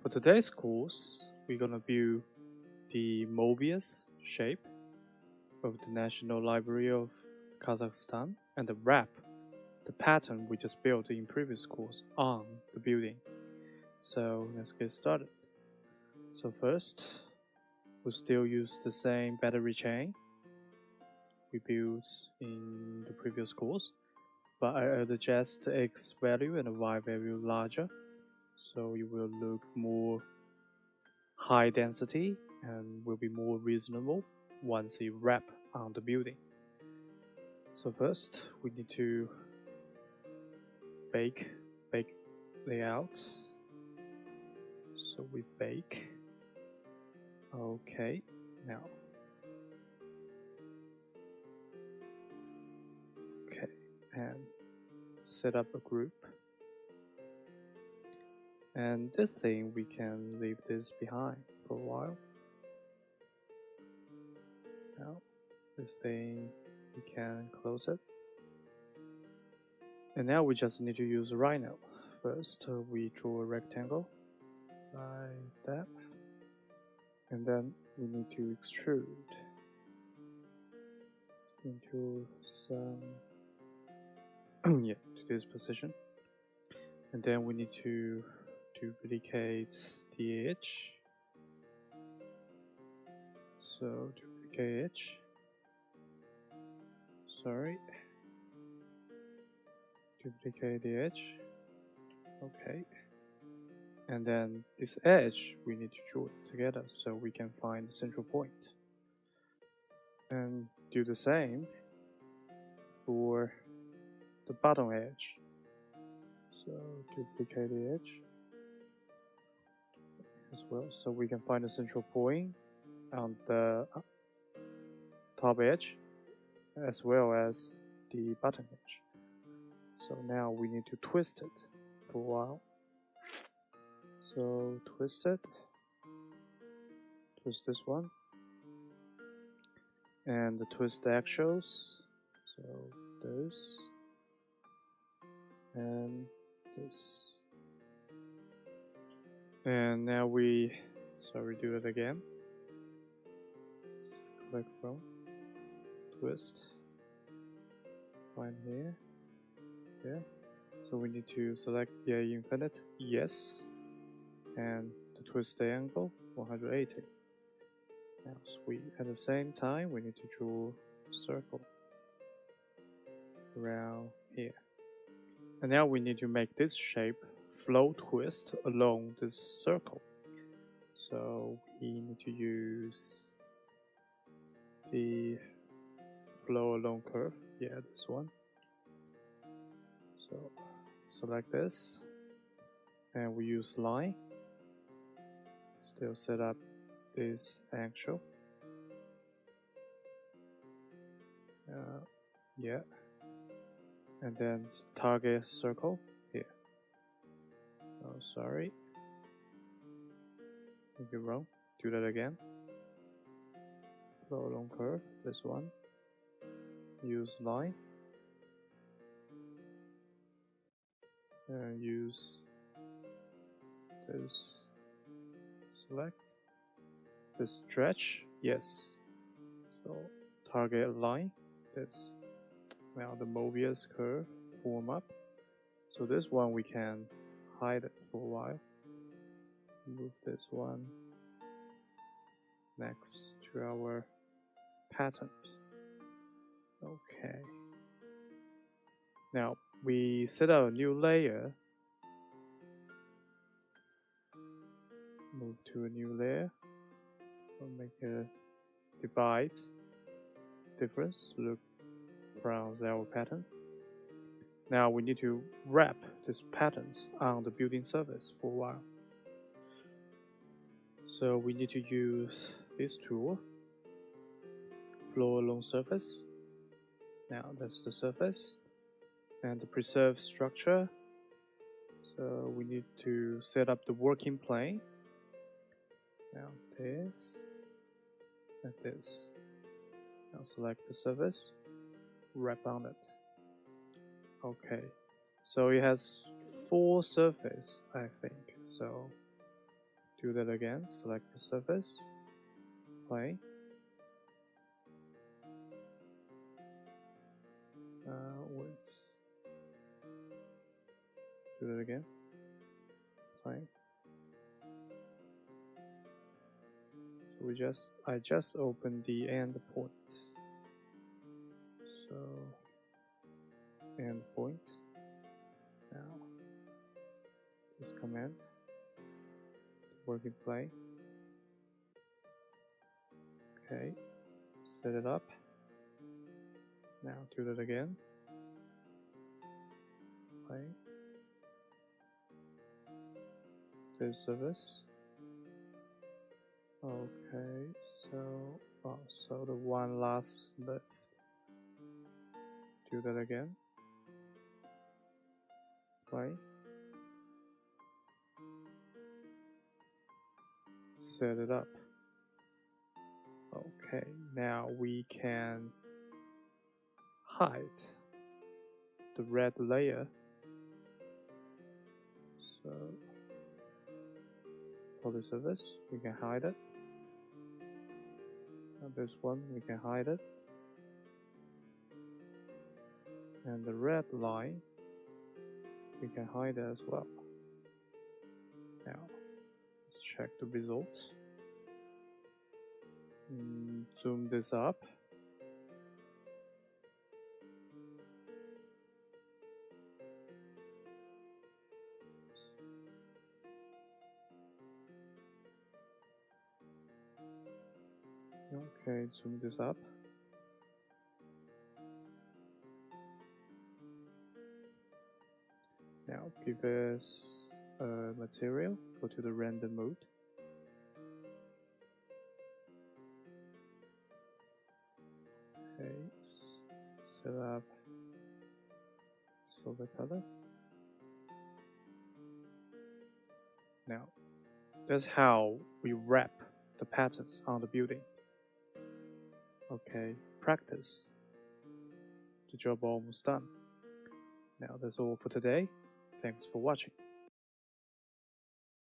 For today's course, we're gonna build the Mobius shape of the National Library of Kazakhstan and wrap the pattern we just built in previous course on the building. So let's get started. So first, we'll still use the same battery chain we built in the previous course, but I adjust the X value and the Y value larger, so it will look more high density and will be more reasonable once you wrap on the building. So first, we need to bake layout. So we bake. Okay, now. Okay, and set up a group. And this thing, we can leave this behind for a while. Now, this thing, we can close it. And now we just need to use Rhino. First, we draw a rectangle like that. And then we need to extrude into some, to this position. And then we need to duplicate the edge. So duplicate edge. Sorry. Duplicate the edge. Okay. And then this edge, we need to draw it together so we can find the central point. And do the same for the bottom edge. So duplicate the edge as well, so we can find the central point on the top edge as well as the bottom edge. So now we need to twist it for a while. So twist it, twist this one, and twist the actuals. So this and this. And now we do it again. Click from, twist, find here. So we need to select the infinite, yes, and to twist the angle 180. Now sweet. At the same time, we need to draw a circle around here. And now we need to make this shape flow twist along this circle. So we need to use the flow along curve. This one. So select this, and we use line. Still set up this actual. And then target circle here. Oh, sorry. Make it wrong. Do that again. Flow along curve. This one. Use line. And use this. Select this stretch. Yes. So target line. This. Now the Mobius curve form up. So this one we can hide it for a while. Move this one next to our pattern. Okay. Now we set up a new layer. Move to a new layer. So make a divide difference. Look from our pattern. Now we need to wrap these patterns on the building surface for a while. So we need to use this tool, flow along surface. Now that's the surface. And the preserve structure. So we need to set up the working plane. Now this and this. Now select the surface. Wrap on it. Okay, so it has 4 surfaces, I think. So Do that again, select the surface, play. Wait. Do that again, play. So I just opened the end point. So end point. Now this command, working play. Okay, set it up. Now do that again. Play. This service. Okay, so so the one last left. Do that again. Play. Set it up. Okay, now we can hide the red layer. So for the surface, we can hide it. And this one, we can hide it. And the red line, we can hide it as well. Now, let's check the result. Zoom this up. Okay, zoom this up. Now give us a material, go to the render mode. Okay, set up silver color. Now, that's how we wrap the patterns on the building. Okay, practice. The job almost done. Now that's all for today. Thanks for watching.